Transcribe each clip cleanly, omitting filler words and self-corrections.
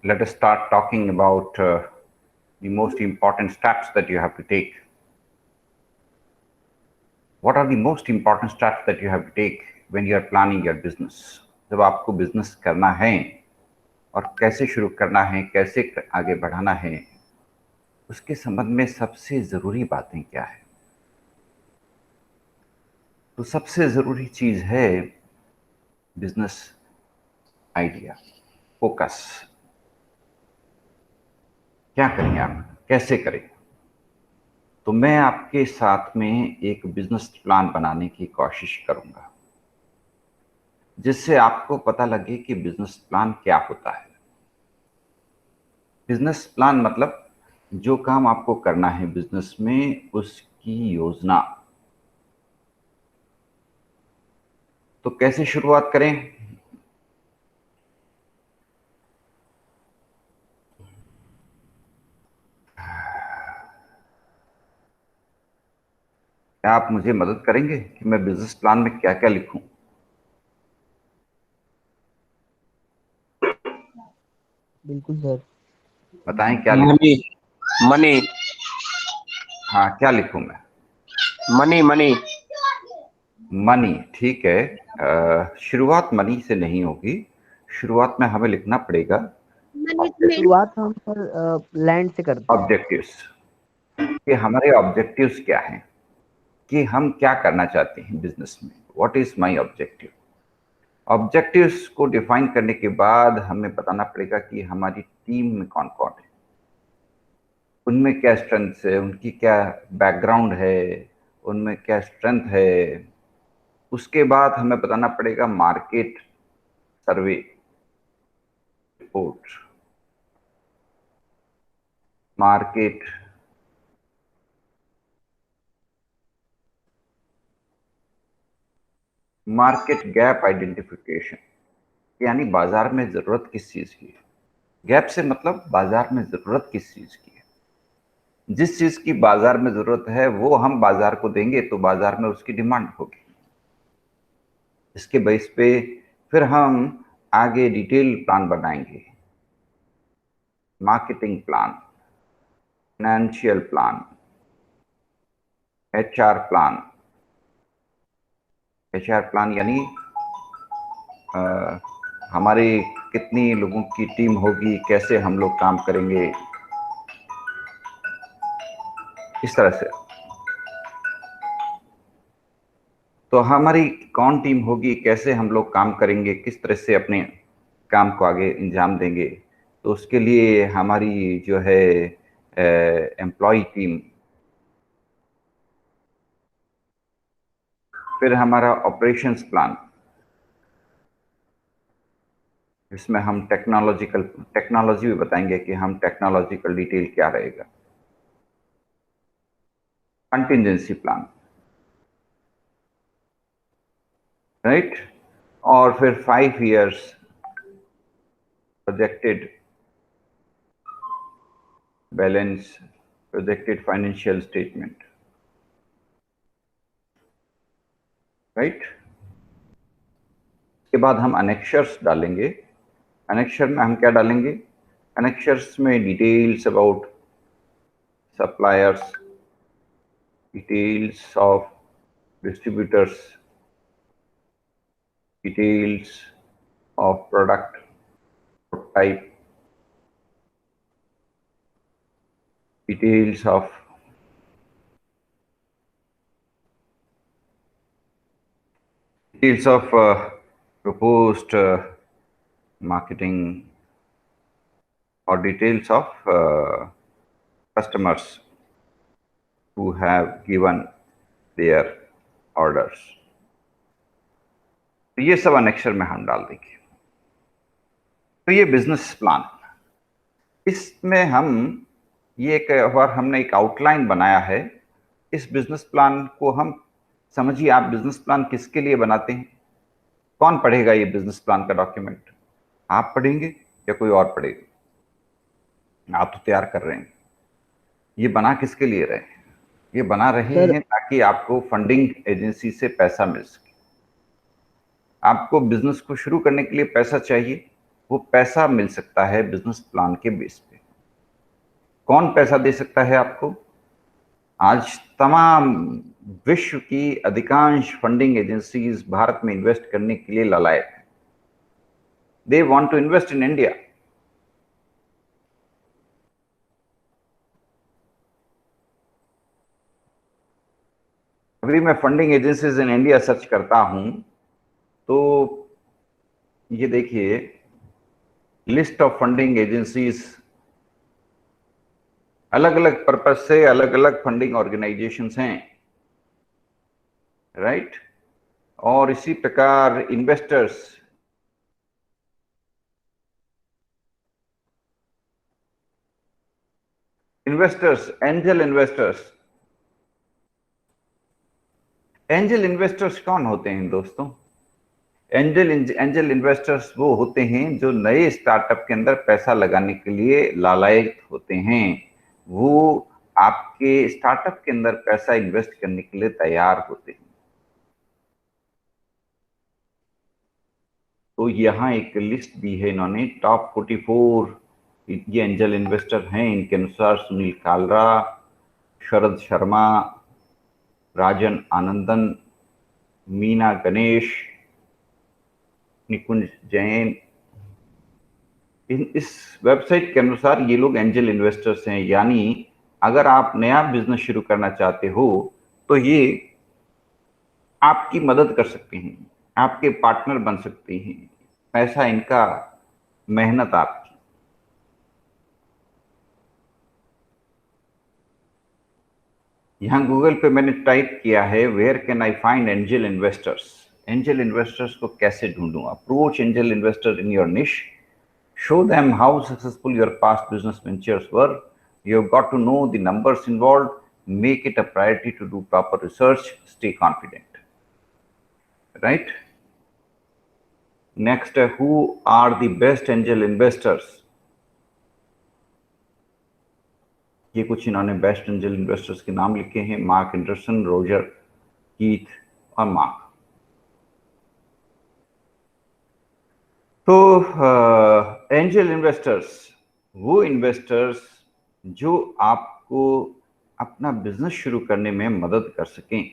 let us start talking about the most important steps that you have to take. What are the most important steps that you have to take when you are planning your business? जब आपको business करना है और कैसे शुरू करना है, कैसे आगे बढ़ाना है, उसके संबंध में सबसे जरूरी बातें क्या है? तो सबसे जरूरी चीज है बिजनेस आइडिया, फोकस। क्या करें आप, कैसे करें? तो मैं आपके साथ में एक बिजनेस प्लान बनाने की कोशिश करूंगा, जिससे आपको पता लगे कि बिजनेस प्लान क्या होता है। बिजनेस प्लान मतलब जो काम आपको करना है बिजनेस में, उसकी योजना। तो कैसे शुरुआत करें? क्या आप मुझे मदद करेंगे कि मैं बिजनेस प्लान में क्या क्या लिखूं? बिल्कुल सर। बताएं क्या लिखूं? मनी मनी हाँ, क्या लिखूं मैं? मनी मनी मनी, ठीक है। शुरुआत मनी से नहीं होगी, शुरुआत में हमें लिखना पड़ेगा शुरुआत हम सर लैंड से करते हैं। ऑब्जेक्टिव्स। कि हमारे ऑब्जेक्टिव्स क्या हैं, कि हम क्या करना चाहते हैं बिजनेस में। What is my objective? Objectives को डिफाइन करने के बाद हमें बताना पड़ेगा कि हमारी टीम में कौन कौन है, उनमें क्या स्ट्रेंथ है, उनकी क्या बैकग्राउंड है, उनमें क्या स्ट्रेंथ है। उसके बाद हमें बताना पड़ेगा market survey report, market market gap identification, यानी बाजार में जरूरत किस चीज की है। गैप से मतलब बाजार में जरूरत किस चीज की है। जिस चीज की बाजार में जरूरत है वो हम बाजार को देंगे तो बाजार में उसकी डिमांड होगी। इसके बेस पे फिर हम आगे डिटेल प्लान बनाएंगे, marketing plan, financial plan, HR plan. HR plan यानी हमारी कितनी लोगों की टीम होगी, कैसे हम लोग काम करेंगे, इस तरह से। तो हमारी कौन टीम होगी, कैसे हम लोग काम करेंगे, किस तरह से अपने काम को आगे अंजाम देंगे। तो उसके लिए हमारी जो है एम्प्लॉय टीम, फिर हमारा ऑपरेशंस प्लान, इसमें हम टेक्नोलॉजी भी बताएंगे कि हम टेक्नोलॉजिकल डिटेल क्या रहेगा। Contingency plan, right. और फिर 5 years projected balance, projected financial statement, right. इसके बाद हम अनेक्शर्स डालेंगे। अनेक्शर में हम क्या डालेंगे? अनेक्शर्स में details about suppliers, details of distributors, details of product type, details of proposed marketing, or details of customers who have given their orders। तो ये सब अनेक्शर में हम डाल देंगे। तो ये बिजनेस प्लान, इसमें हम ये एक बार हमने एक आउटलाइन बनाया है। इस बिजनेस प्लान को हम समझिए, आप बिजनेस प्लान किसके लिए बनाते हैं? कौन पढ़ेगा ये बिजनेस प्लान का डॉक्यूमेंट? आप पढ़ेंगे या कोई और पढ़ेगा? आप तो तैयार कर रहे हैं। ये बना किसके लिए रहे हैं? ये बना रहे हैं ताकि आपको फंडिंग एजेंसी से पैसा मिल सके। आपको बिजनेस को शुरू करने के लिए पैसा चाहिए, वो पैसा मिल सकता है बिजनेस प्लान के बेस पे। कौन पैसा दे सकता है आपको? आज तमाम विश्व की अधिकांश फंडिंग एजेंसीज भारत में इन्वेस्ट करने के लिए लालायत हैं। They want to invest in India. अभी मैं funding agencies in India search करता हूं तो ये देखिए, लिस्ट ऑफ फंडिंग एजेंसीज, अलग अलग पर्पज से अलग अलग फंडिंग ऑर्गेनाइजेशंस हैं, राइट। और इसी प्रकार investors, angel investors. Angel investors कौन होते हैं दोस्तों? एंजल इन्वेस्टर्स वो होते हैं जो नए स्टार्टअप के अंदर पैसा लगाने के लिए लालायित होते हैं। वो आपके स्टार्टअप के अंदर पैसा इन्वेस्ट करने के लिए तैयार होते हैं। तो यहाँ एक लिस्ट दी है इन्होंने, टॉप 44 ये एंजल इन्वेस्टर हैं। इनके अनुसार सुनील कालरा, शरद शर्मा, राजन आनंदन, मीना गणेश, निकुंज जैन। इस वेबसाइट के अनुसार ये लोग एंजल इन्वेस्टर्स हैं। यानी अगर आप नया बिजनेस शुरू करना चाहते हो तो ये आपकी मदद कर सकते हैं, आपके पार्टनर बन सकते हैं। पैसा इनका, मेहनत आपकी। यहां गूगल पे मैंने टाइप किया है, where can I find angel investors. Angel investors को कैसे ढूंढूं? Approach angel investor in your niche, show them how successful your past business ventures were. You've got to know the numbers involved, make it a priority to do proper research, stay confident, right? Next, who are the best angel investors? ये कुछ इन्होंने best angel investors के नाम लिखे हैं, mark Anderson, Roger, Keith और mark. तो angel investors वो इन्वेस्टर्स जो आपको अपना बिजनेस शुरू करने में मदद कर सकें।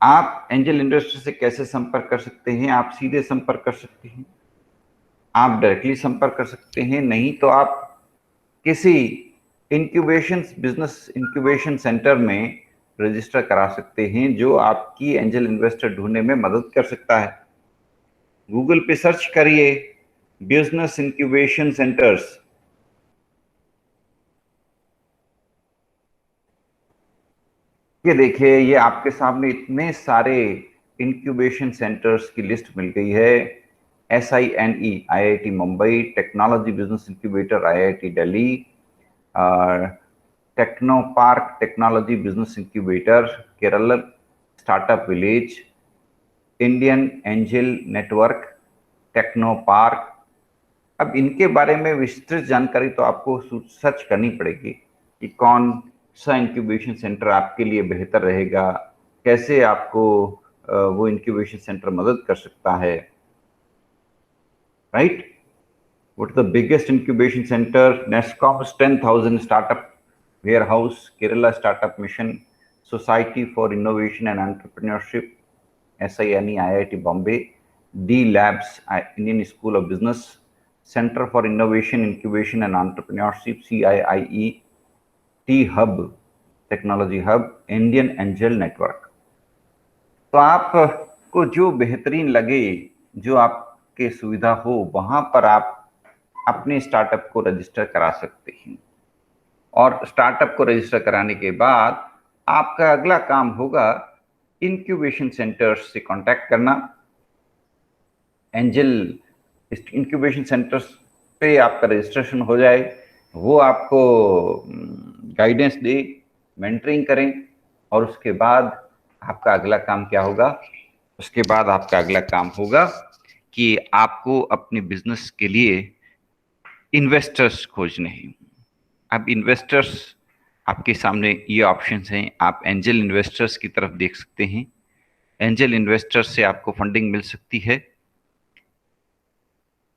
आप एंजल इन्वेस्टर से कैसे संपर्क कर सकते हैं? आप सीधे संपर्क कर सकते हैं, आप डायरेक्टली संपर्क कर सकते हैं, नहीं तो आप किसी बिजनेस इंक्यूबेशन सेंटर में रजिस्टर करा सकते हैं जो आपकी एंजल इन्वेस्टर ढूंढने में मदद कर सकता है। गूगल पे सर्च करिए बिजनेस इंक्यूबेशन सेंटर्स। ये देखिए, ये आपके सामने इतने सारे इंक्यूबेशन सेंटर्स की लिस्ट मिल गई है। SINE IIT Mumbai, technology business incubator IIT Delhi, techno park technology business incubator Kerala, startup village, Indian angel network, techno park. अब इनके बारे में विस्तृत जानकारी तो आपको सर्च करनी पड़ेगी कि कौन सा इंक्यूबेशन सेंटर आपके लिए बेहतर रहेगा, कैसे आपको वो इंक्यूबेशन सेंटर मदद कर सकता है, right. What is the biggest incubation centre? NASSCOM's 10,000 startup warehouse, Kerala startup mission, society for innovation and entrepreneurship, SINE IIT Bombay, D Labs Indian School of Business, Center for Innovation, Incubation and Entrepreneurship, CIIE, T Hub, Technology Hub, Indian Angel Network। तो आपको जो बेहतरीन लगे, जो आपके सुविधा हो, वहां पर आप अपने स्टार्टअप को रजिस्टर करा सकते हैं। और स्टार्टअप को रजिस्टर कराने के बाद आपका अगला काम होगा इंक्यूबेशन सेंटर्स से कांटेक्ट करना। एंजल इंक्यूबेशन सेंटर्स पे आपका रजिस्ट्रेशन हो जाए, वो आपको गाइडेंस दे, मेंटरिंग करें, और उसके बाद आपका अगला काम क्या होगा? उसके बाद आपका अगला काम होगा कि आपको अपने बिजनेस के लिए इन्वेस्टर्स खोजने हैं। अब इन्वेस्टर्स आपके सामने ये ऑप्शंस हैं। आप एंजल इन्वेस्टर्स की तरफ देख सकते हैं। एंजल इन्वेस्टर्स से आपको फंडिंग मिल सकती है।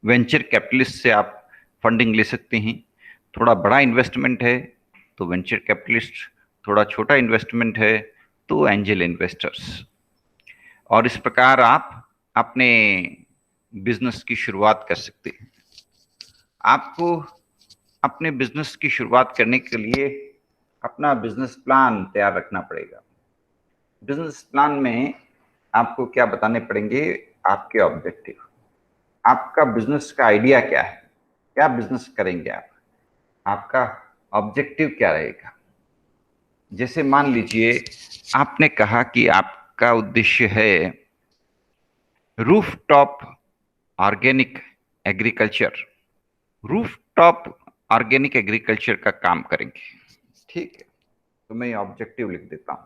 वेंचर कैपिटलिस्ट से आप फंडिंग ले सकते हैं। थोड़ा बड़ा इन्वेस्टमेंट है तो वेंचर कैपिटलिस्ट, थोड़ा छोटा इन्वेस्टमेंट है तो एंजल इन्वेस्टर्स। और इस प्रकार आप अपने बिजनेस की शुरुआत कर सकते हैं। आपको अपने बिजनेस की शुरुआत करने के लिए अपना बिजनेस प्लान तैयार रखना पड़ेगा। बिजनेस प्लान में आपको क्या बताने पड़ेंगे? आपके ऑब्जेक्टिव, आपका बिजनेस का आइडिया क्या है, क्या बिजनेस करेंगे आप, आपका ऑब्जेक्टिव क्या रहेगा। जैसे मान लीजिए आपने कहा कि आपका उद्देश्य है rooftop organic agriculture, rooftop organic agriculture का काम करेंगे। ठीक है, तो मैं ऑब्जेक्टिव लिख देता हूं।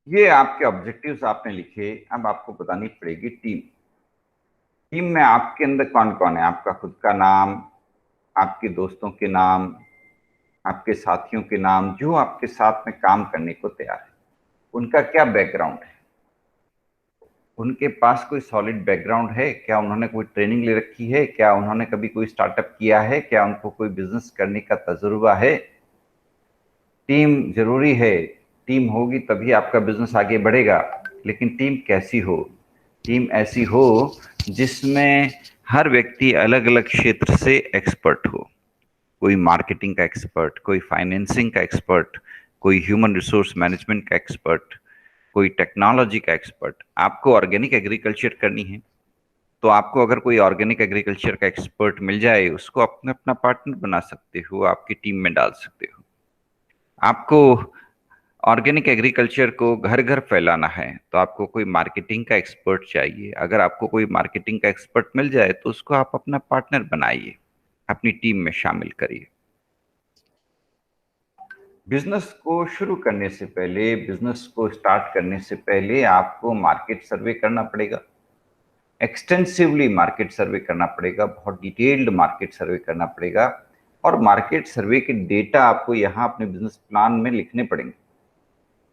ये आपके ऑब्जेक्टिव्स आपने लिखे। अब आपको बतानी पड़ेगी टीम। टीम में आपके अंदर कौन कौन है? आपका खुद का नाम, आपके दोस्तों के नाम, आपके साथियों के नाम जो आपके साथ में काम करने को तैयार है। उनका क्या बैकग्राउंड है? उनके पास कोई सॉलिड बैकग्राउंड है? क्या उन्होंने कोई ट्रेनिंग ले रखी है? क्या उन्होंने कभी कोई स्टार्टअप किया है? क्या उनको कोई बिजनेस करने का तजुर्बा है? टीम जरूरी है। टीम होगी तभी आपका बिजनेस आगे बढ़ेगा। लेकिन टीम कैसी हो? टीम ऐसी हो जिसमें हर व्यक्ति अलग अलग क्षेत्र से एक्सपर्ट हो। कोई मार्केटिंग का एक्सपर्ट, कोई फाइनेंसिंग का एक्सपर्ट, कोई ह्यूमन रिसोर्स मैनेजमेंट का एक्सपर्ट, कोई टेक्नोलॉजी का एक्सपर्ट। आपको ऑर्गेनिक एग्रीकल्चर करनी है तो आपको अगर कोई ऑर्गेनिक एग्रीकल्चर का एक्सपर्ट मिल जाए, उसको अपना अपना पार्टनर बना सकते हो, आपकी टीम में डाल सकते हो। आपको ऑर्गेनिक एग्रीकल्चर को घर घर फैलाना है तो आपको कोई मार्केटिंग का एक्सपर्ट चाहिए। अगर आपको कोई मार्केटिंग का एक्सपर्ट मिल जाए तो उसको आप अपना पार्टनर बनाइए, अपनी टीम में शामिल करिए। बिजनेस को शुरू करने से पहले, बिजनेस को स्टार्ट करने से पहले आपको मार्केट सर्वे करना पड़ेगा। एक्सटेंसिवली मार्केट सर्वे करना पड़ेगा, बहुत डिटेल्ड मार्केट सर्वे करना पड़ेगा। और मार्केट सर्वे के डेटा आपको यहाँ अपने बिजनेस प्लान में लिखने पड़ेंगे।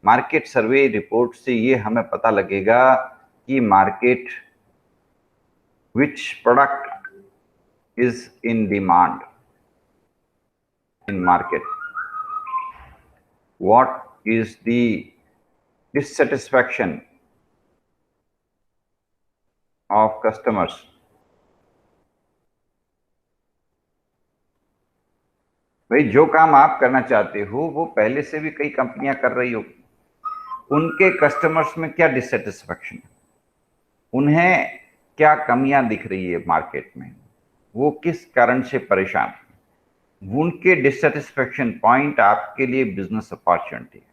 मार्केट सर्वे रिपोर्ट से ये हमें पता लगेगा कि market, which product is in demand in market, what is the dissatisfaction of customers। भाई जो काम आप करना चाहते हो वो पहले से भी कई कंपनियां कर रही हो। उनके कस्टमर्स में क्या डिससेटिस्फैक्शन है, उन्हें क्या कमियां दिख रही है मार्केट में, वो किस कारण से परेशान है, उनके डिससेटिस्फैक्शन पॉइंट आपके लिए बिजनेस अपॉर्चुनिटी है।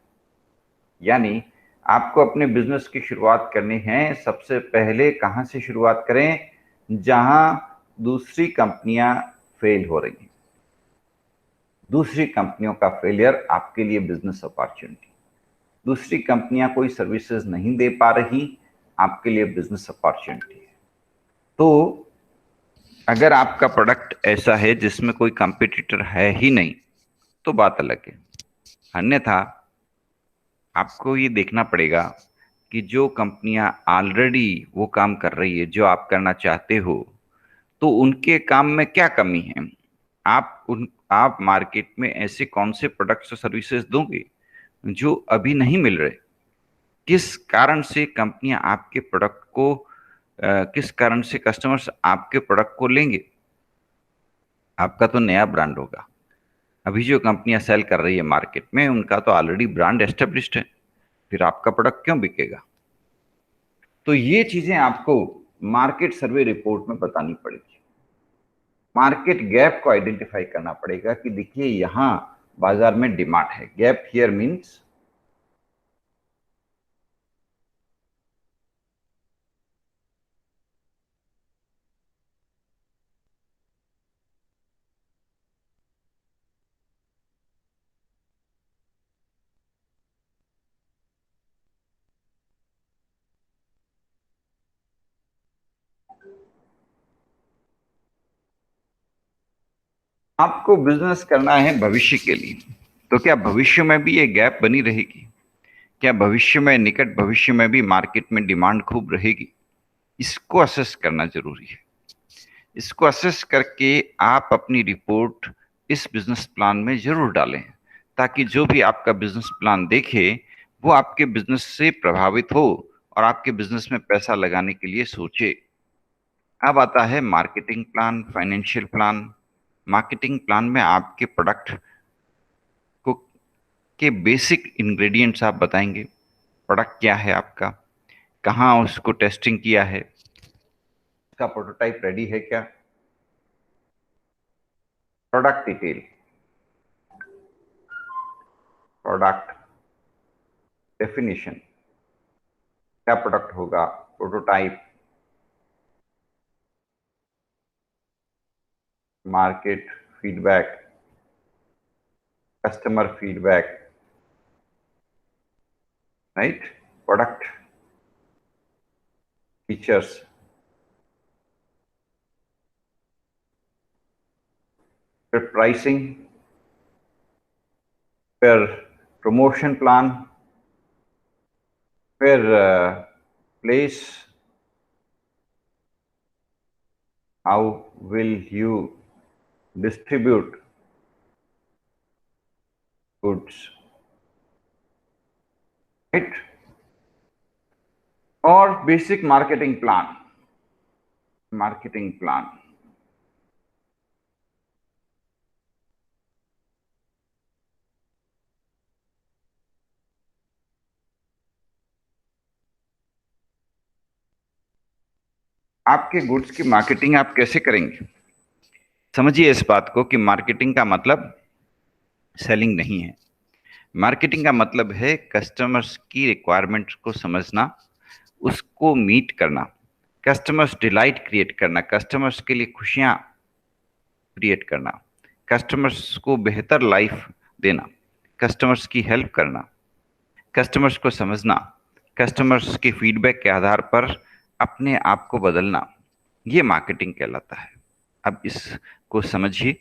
यानी आपको अपने बिजनेस की शुरुआत करनी है। सबसे पहले कहां से शुरुआत करें? जहां दूसरी कंपनियां फेल हो रही हैं। दूसरी कंपनियों का फेलियर आपके लिए बिजनेस अपॉर्चुनिटी। दूसरी कंपनियां कोई सर्विसेज नहीं दे पा रही, आपके लिए बिजनेस अपॉर्चुनिटी है। तो अगर आपका प्रोडक्ट ऐसा है जिसमें कोई कंपटीटर है ही नहीं तो बात अलग है। अन्यथा आपको ये देखना पड़ेगा कि जो कंपनियां ऑलरेडी वो काम कर रही है जो आप करना चाहते हो, तो उनके काम में क्या कमी है। आप मार्केट में ऐसे कौन से प्रोडक्ट्स और सर्विसेज दोगे जो अभी नहीं मिल रहे। किस कारण से कंपनियां आपके प्रोडक्ट को किस कारण से कस्टमर्स आपके प्रोडक्ट को लेंगे। आपका तो नया ब्रांड होगा। अभी जो कंपनियां सेल कर रही है मार्केट में उनका तो ऑलरेडी ब्रांड एस्टेब्लिश्ड है, फिर आपका प्रोडक्ट क्यों बिकेगा। तो ये चीजें आपको मार्केट सर्वे रिपोर्ट में बतानी पड़ेगी। मार्केट गैप को आइडेंटिफाई करना पड़ेगा कि देखिए यहां बाजार में डिमांड है। गैप हियर मींस आपको बिजनेस करना है भविष्य के लिए, तो क्या भविष्य में भी ये गैप बनी रहेगी? क्या भविष्य में, निकट भविष्य में भी मार्केट में डिमांड खूब रहेगी? इसको असेस करना जरूरी है। इसको असेस करके आप अपनी रिपोर्ट इस बिजनेस प्लान में जरूर डालें, ताकि जो भी आपका बिजनेस प्लान देखे वो आपके बिजनेस से प्रभावित हो और आपके बिजनेस में पैसा लगाने के लिए सोचे। अब आता है marketing plan, financial plan. Marketing plan में आपके प्रोडक्ट को के बेसिक इंग्रेडिएंट्स आप बताएंगे। प्रोडक्ट क्या है आपका, कहाँ उसको टेस्टिंग किया है, उसका प्रोटोटाइप रेडी है क्या, प्रोडक्ट डिटेल, प्रोडक्ट डेफिनेशन, क्या प्रोडक्ट होगा, prototype, market feedback, customer feedback, right, product features, फिर प्राइसिंग, फिर प्रमोशन प्लान, फिर place, how will you distribute goods, right, और basic marketing plan. Marketing plan आपके गुड्स की मार्केटिंग आप कैसे करेंगे? समझिए इस बात को कि मार्केटिंग का मतलब सेलिंग नहीं है। मार्केटिंग का मतलब है कस्टमर्स की रिक्वायरमेंट्स को समझना, उसको मीट करना, कस्टमर्स डिलाइट क्रिएट करना, कस्टमर्स के लिए खुशियां क्रिएट करना, कस्टमर्स को बेहतर लाइफ देना, कस्टमर्स की हेल्प करना, कस्टमर्स को समझना, कस्टमर्स के फीडबैक के आधार पर अपने आप को बदलना, ये मार्केटिंग कहलाता है। अब इसको समझिए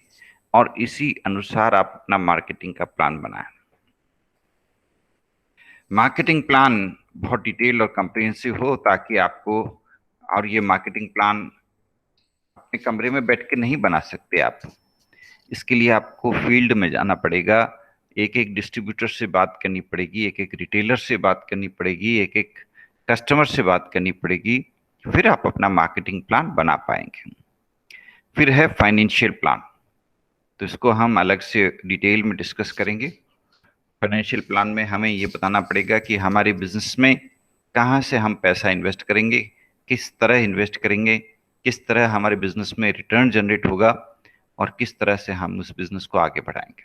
और इसी अनुसार आप अपना मार्केटिंग का प्लान बनाएं। मार्केटिंग प्लान बहुत डिटेल और कम्प्रिहेंसिव हो, ताकि आपको, और ये मार्केटिंग प्लान अपने कमरे में बैठ के नहीं बना सकते आप। इसके लिए आपको फील्ड में जाना पड़ेगा, एक एक डिस्ट्रीब्यूटर से बात करनी पड़ेगी, एक एक रिटेलर से बात करनी पड़ेगी, एक एक कस्टमर से बात करनी पड़ेगी, फिर आप अपना मार्केटिंग प्लान बना पाएंगे। फिर है फाइनेंशियल प्लान, तो इसको हम अलग से डिटेल में डिस्कस करेंगे। फाइनेंशियल प्लान में हमें ये बताना पड़ेगा कि हमारे बिजनेस में कहाँ से हम पैसा इन्वेस्ट करेंगे, किस तरह इन्वेस्ट करेंगे, किस तरह हमारे बिजनेस में रिटर्न जनरेट होगा और किस तरह से हम उस बिजनेस को आगे बढ़ाएंगे।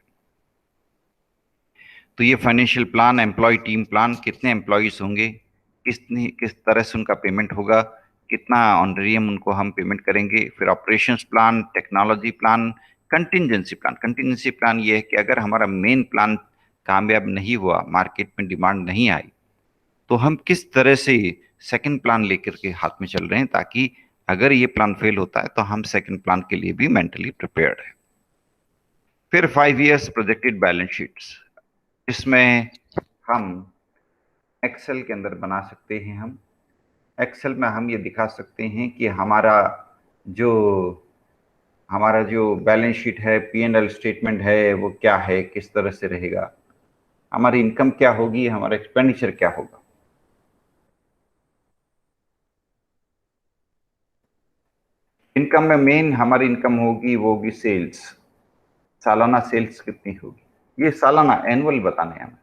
तो ये financial plan, employ team plan, कितने एम्प्लॉयज होंगे, किस तरह से उनका पेमेंट होगा, कितना ऑनरेरियम उनको हम पेमेंट करेंगे। फिर operations plan, technology plan, contingency plan. Contingency plan ये है कि अगर हमारा मेन प्लान कामयाब नहीं हुआ, मार्केट में डिमांड नहीं आई, तो हम किस तरह से सेकंड प्लान लेकर के हाथ में चल रहे हैं, ताकि अगर ये प्लान फेल होता है तो हम सेकंड प्लान के लिए भी मेंटली प्रिपेयर्ड है। फिर 5 इयर्स प्रोजेक्टेड बैलेंस शीट्स, इसमें हम एक्सेल के अंदर बना सकते हैं। हम एक्सेल में हम ये दिखा सकते हैं कि जो हमारा जो बैलेंस शीट है, P&L स्टेटमेंट है, वो क्या है, किस तरह से रहेगा, हमारी इनकम क्या होगी, हमारा एक्सपेंडिचर क्या होगा। इनकम में मेन हमारी इनकम होगी, वो होगी सेल्स। सालाना सेल्स कितनी होगी, ये सालाना, एनुअल बताने हैं हमें,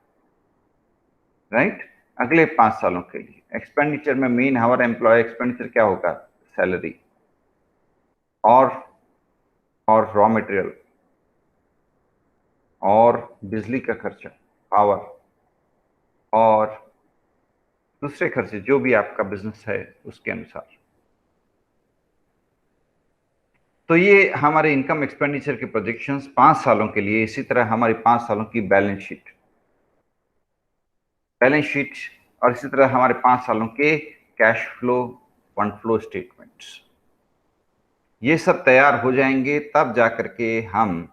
राइट, अगले 5 सालों के लिए। एक्सपेंडिचर में मेन हमारा एम्प्लॉय एक्सपेंडिचर क्या होगा, सैलरी और रॉ मटेरियल और बिजली का खर्चा, पावर, और दूसरे खर्चे जो भी आपका बिजनेस है उसके अनुसार। तो ये हमारे इनकम एक्सपेंडिचर के प्रोजेक्शंस 5 सालों के लिए। इसी तरह हमारी 5 सालों की बैलेंस शीट, और इसी तरह हमारे 5 सालों के cash flow, fund flow statements, ये सब तैयार हो जाएंगे, तब जाकर के हम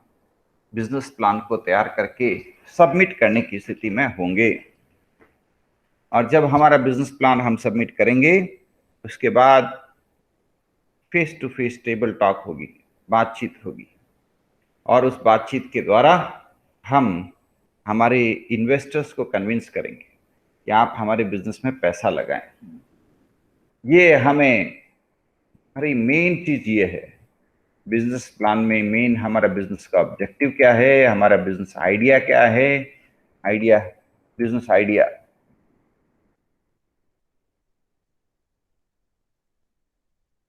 बिजनेस प्लान को तैयार करके सबमिट करने की स्थिति में होंगे। और जब हमारा बिजनेस प्लान हम सबमिट करेंगे, उसके बाद face to face table talk होगी, बातचीत होगी, और उस बातचीत के द्वारा हम हमारे इन्वेस्टर्स को कन्विंस करेंगे कि आप हमारे बिजनेस में पैसा लगाएं। ये हमारी मेन चीज ये है। बिजनेस प्लान में मेन हमारा बिजनेस का ऑब्जेक्टिव क्या है, हमारा बिजनेस आइडिया क्या है, बिजनेस आइडिया,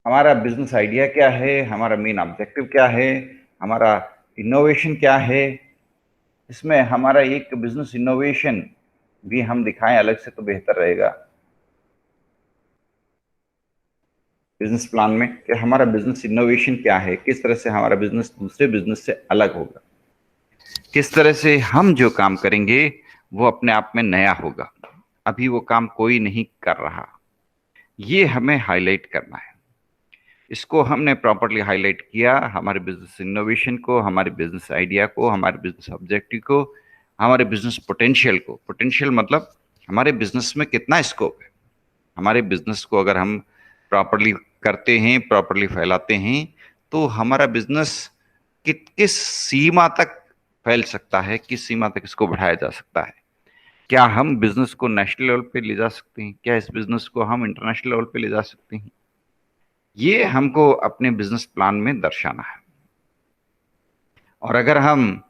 हमारा बिजनेस आइडिया क्या है, हमारा मेन ऑब्जेक्टिव क्या है, हमारा इनोवेशन क्या है। इसमें हमारा एक बिजनेस इनोवेशन भी हम दिखाएं अलग से तो बेहतर रहेगा बिजनेस प्लान में, कि हमारा बिजनेस इनोवेशन क्या है, किस तरह से हमारा बिजनेस दूसरे बिजनेस से अलग होगा, किस तरह से हम जो काम करेंगे वो अपने आप में नया होगा, अभी वो काम कोई नहीं कर रहा। ये हमें हाईलाइट करना है। इसको हमने प्रॉपर्ली हाईलाइट किया, हमारे बिजनेस इनोवेशन को, हमारे बिजनेस आइडिया को, हमारे बिजनेस ऑब्जेक्टिव को, हमारे बिजनेस पोटेंशियल को। पोटेंशियल मतलब हमारे बिजनेस में कितना स्कोप है। हमारे बिजनेस को अगर हम प्रॉपर्ली करते हैं, प्रॉपर्ली फैलाते हैं, तो हमारा बिजनेस किस सीमा तक फैल सकता है, किस सीमा तक इसको बढ़ाया जा सकता है। क्या हम बिजनेस को नेशनल लेवल पे ले जा सकते हैं, क्या इस बिजनेस को हम इंटरनेशनल लेवल पे ले जा सकते हैं। ये हमको अपने बिजनेस प्लान में दर्शाना है। और अगर हम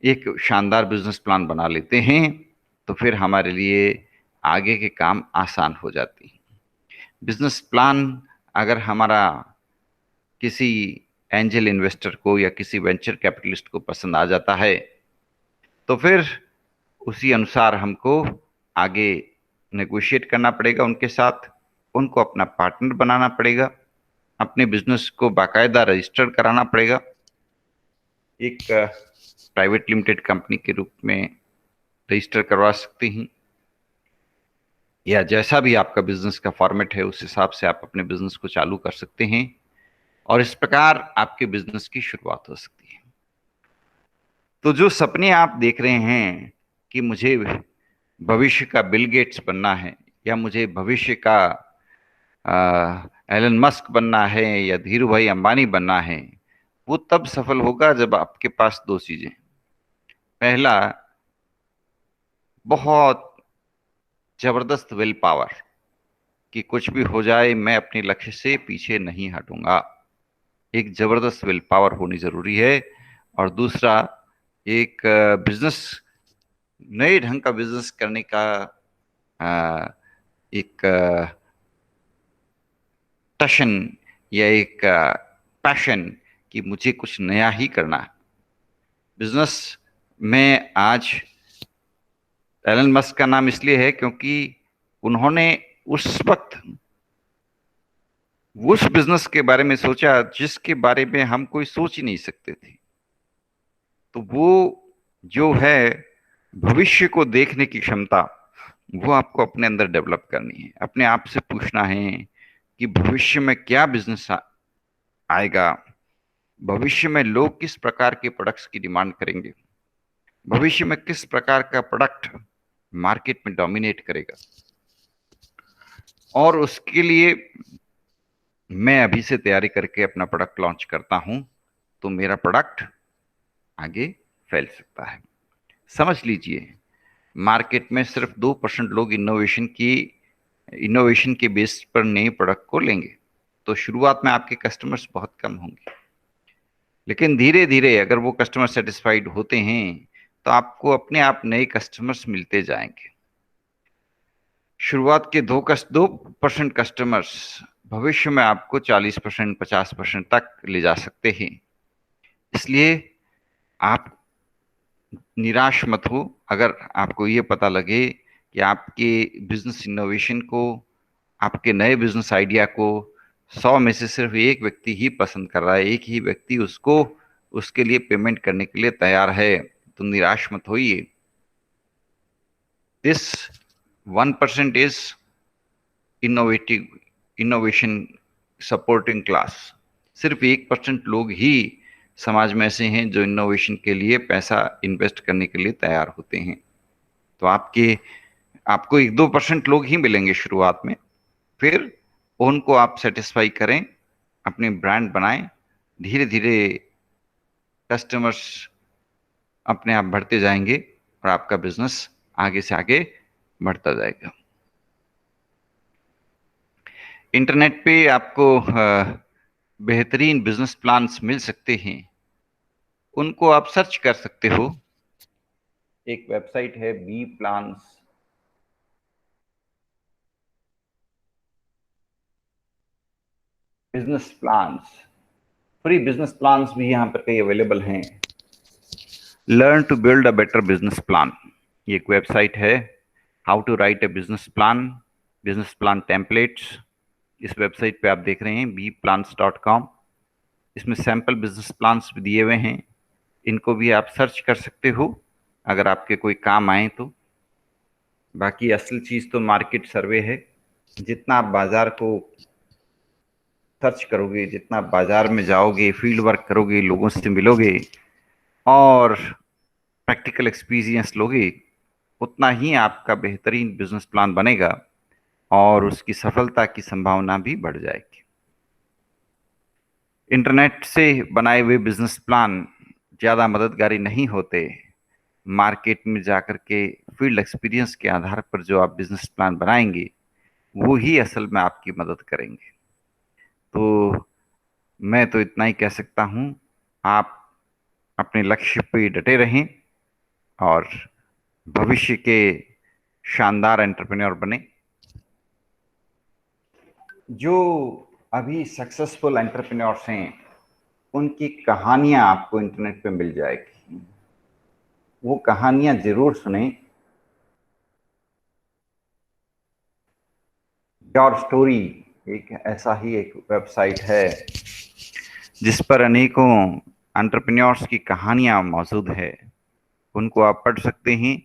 एक शानदार बिजनेस प्लान बना लेते हैं तो फिर हमारे लिए आगे के काम आसान हो जाती हैं। बिजनेस प्लान अगर हमारा किसी एंजल इन्वेस्टर को या किसी वेंचर कैपिटलिस्ट को पसंद आ जाता है, तो फिर उसी अनुसार हमको आगे नेगोशिएट करना पड़ेगा उनके साथ, उनको अपना पार्टनर बनाना पड़ेगा, अपने बिजनेस को बाकायदा रजिस्टर्ड कराना पड़ेगा, एक प्राइवेट लिमिटेड कंपनी के रूप में रजिस्टर करवा सकते हैं, या जैसा भी आपका बिजनेस का फॉर्मेट है उस हिसाब से आप अपने बिजनेस को चालू कर सकते हैं, और इस प्रकार आपके बिजनेस की शुरुआत हो सकती है। तो जो सपने आप देख रहे हैं कि मुझे भविष्य का बिल गेट्स बनना है, या मुझे भविष्य का एलन मस्क बनना है, या धीरू भाई अंबानी बनना है, वो तब सफल होगा जब आपके पास दो चीजें। पहला, बहुत जबरदस्त विल पावर, कि कुछ भी हो जाए मैं अपने लक्ष्य से पीछे नहीं हटूंगा। एक जबरदस्त विल पावर होनी जरूरी है। और दूसरा, एक बिजनेस, नए ढंग का बिजनेस करने का एक टशन या एक पैशन, कि मुझे कुछ नया ही करना है। बिजनेस में आज एलन मस्क का नाम इसलिए है क्योंकि उन्होंने उस वक्त उस बिजनेस के बारे में सोचा जिसके बारे में हम कोई सोच ही नहीं सकते थे। तो वो जो है भविष्य को देखने की क्षमता, वो आपको अपने अंदर डेवलप करनी है। अपने आप से पूछना है कि भविष्य में क्या बिजनेस आएगा, भविष्य में लोग किस प्रकार के प्रोडक्ट्स की डिमांड करेंगे, भविष्य में किस प्रकार का प्रोडक्ट मार्केट में डोमिनेट करेगा। और उसके लिए मैं अभी से तैयारी करके अपना प्रोडक्ट लॉन्च करता हूं, तो मेरा प्रोडक्ट आगे फैल सकता है। समझ लीजिए, मार्केट में सिर्फ 2% लोग इनोवेशन के बेस पर नए प्रोडक्ट को लेंगे। तो शुरुआत में आपके कस्टमर्स बहुत कम होंगे, लेकिन धीरे धीरे अगर वो कस्टमर सेटिस्फाइड होते हैं तो आपको अपने आप नए कस्टमर्स मिलते जाएंगे। शुरुआत के 2% कस्टमर्स भविष्य में आपको 40%, 50% तक ले जा सकते हैं। इसलिए आप निराश मत हो अगर आपको ये पता लगे कि आपके बिजनेस इनोवेशन को, आपके नए बिजनेस आइडिया को 100 में से सिर्फ एक व्यक्ति ही पसंद कर रहा है, एक ही व्यक्ति उसको उसके लिए पेमेंट करने के लिए तैयार है। तो निराश मत होइए। This 1% is innovation supporting class. सिर्फ 1% लोग ही समाज में ऐसे हैं जो इनोवेशन के लिए पैसा इन्वेस्ट करने के लिए तैयार होते हैं। तो आपको 1-2% लोग ही मिलेंगे शुरुआत में, फिर उनको आप सेटिस्फाई करें, अपनी ब्रांड बनाएं, धीरे धीरे कस्टमर्स अपने आप बढ़ते जाएंगे और आपका बिजनेस आगे से आगे बढ़ता जाएगा। इंटरनेट पे आपको बेहतरीन बिजनेस प्लान्स मिल सकते हैं, उनको आप सर्च कर सकते हो। एक वेबसाइट है B plans, business plans, free business plans भी यहाँ पर कई अवेलेबल हैं। Learn to build a better business plan, ये एक वेबसाइट है। How to write a business plan templates, इस वेबसाइट पे आप देख रहे हैं bplans.com। इसमें सैंपल बिजनेस प्लान्स भी दिए हुए हैं, इनको भी आप सर्च कर सकते हो अगर आपके कोई काम आए तो। बाकी असल चीज़ तो मार्केट सर्वे है। जितना आप बाजार को सर्च करोगे, जितना बाजार में जाओगे, फील्ड वर्क करोगे, लोगों से मिलोगे और प्रैक्टिकल एक्सपीरियंस लोगे, उतना ही आपका बेहतरीन बिजनेस प्लान बनेगा और उसकी सफलता की संभावना भी बढ़ जाएगी। इंटरनेट से बनाए हुए बिजनेस प्लान ज़्यादा मददगारी नहीं होते। मार्केट में जाकर के फील्ड एक्सपीरियंस के आधार पर जो आप बिजनेस प्लान बनाएंगे, वो ही असल में आपकी मदद करेंगे। तो मैं तो इतना ही कह सकता हूँ, आप अपने लक्ष्य पे डटे रहें और भविष्य के शानदार एंटरप्रेन्योर बने। जो अभी सक्सेसफुल एंटरप्रेन्योर्स हैं, उनकी कहानियां आपको इंटरनेट पे मिल जाएगी, वो कहानियां जरूर सुनें। योर स्टोरी एक ऐसा ही एक वेबसाइट है जिस पर अनेकों एंटरप्रेन्योर्स की कहानियां मौजूद है, उनको आप पढ़ सकते हैं,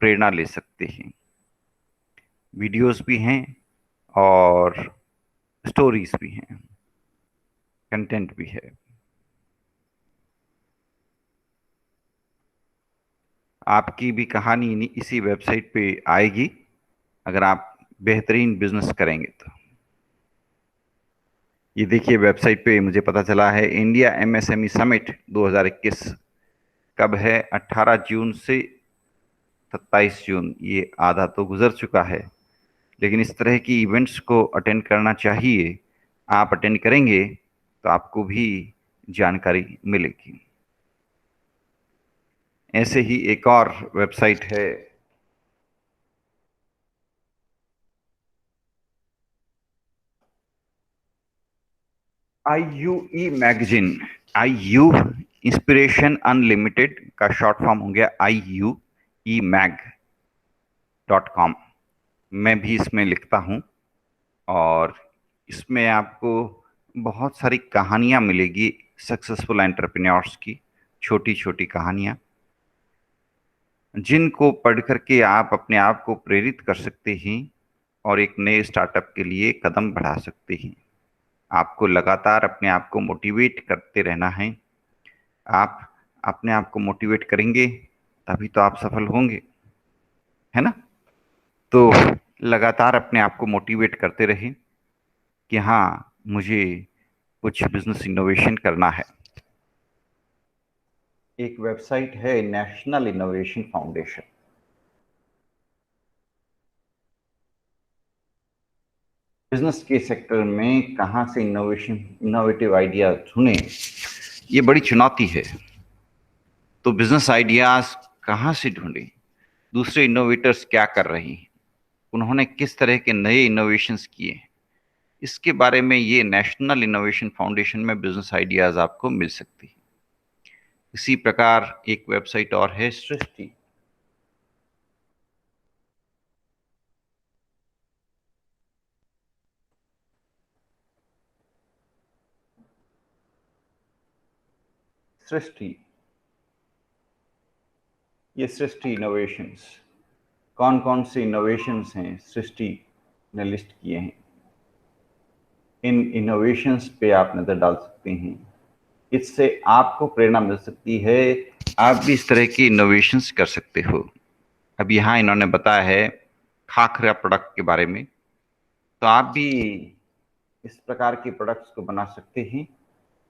प्रेरणा ले सकते हैं। वीडियोस भी हैं और स्टोरीज भी हैं, कंटेंट भी है। आपकी भी कहानी इसी वेबसाइट पे आएगी अगर आप बेहतरीन बिजनेस करेंगे तो। ये देखिए वेबसाइट पे मुझे पता चला है इंडिया एमएसएमई समिट 2021 कब है, 18 जून से 27 जून। ये आधा तो गुजर चुका है, लेकिन इस तरह की इवेंट्स को अटेंड करना चाहिए। आप अटेंड करेंगे तो आपको भी जानकारी मिलेगी। ऐसे ही एक और वेबसाइट है IUE magazine. IU inspiration unlimited का शॉर्ट फॉर्म हो गया IUEmag.com। मैं भी इसमें लिखता हूँ और इसमें आपको बहुत सारी कहानियाँ मिलेगी सक्सेसफुल एंटरप्रेन्योर्स की, छोटी छोटी कहानियाँ, जिनको पढ़ करके आप अपने आप को प्रेरित कर सकते हैं और एक नए स्टार्टअप के लिए कदम बढ़ा सकते हैं। आपको लगातार अपने आप को मोटिवेट करते रहना है। आप अपने आप को मोटिवेट करेंगे तभी तो आप सफल होंगे, है ना? तो लगातार अपने आप को मोटिवेट करते रहें कि हाँ, मुझे कुछ बिजनेस इनोवेशन करना है। एक वेबसाइट है नेशनल इनोवेशन फाउंडेशन। बिजनेस के सेक्टर में कहाँ से इनोवेटिव आइडिया ढूंढें, ये बड़ी चुनौती है। तो बिजनेस आइडियाज कहाँ से ढूंढें, दूसरे इनोवेटर्स क्या कर रहे हैं, उन्होंने किस तरह के नए इनोवेशंस किए हैं, इसके बारे में ये नेशनल इनोवेशन फाउंडेशन में बिजनेस आइडियाज आपको मिल सकती है। इसी प्रकार एक वेबसाइट और है सृष्टि। सृष्टि, ये सृष्टि इनोवेशंस, कौन कौन से इनोवेशंस हैं सृष्टि ने लिस्ट किए हैं। इन इनोवेशंस पे आप नज़र डाल सकते हैं। इससे आपको प्रेरणा मिल सकती है, आप भी इस तरह की इनोवेशंस कर सकते हो। अब यहाँ इन्होंने बताया है खाखरा प्रोडक्ट के बारे में, तो आप भी इस प्रकार के प्रोडक्ट्स को बना सकते हैं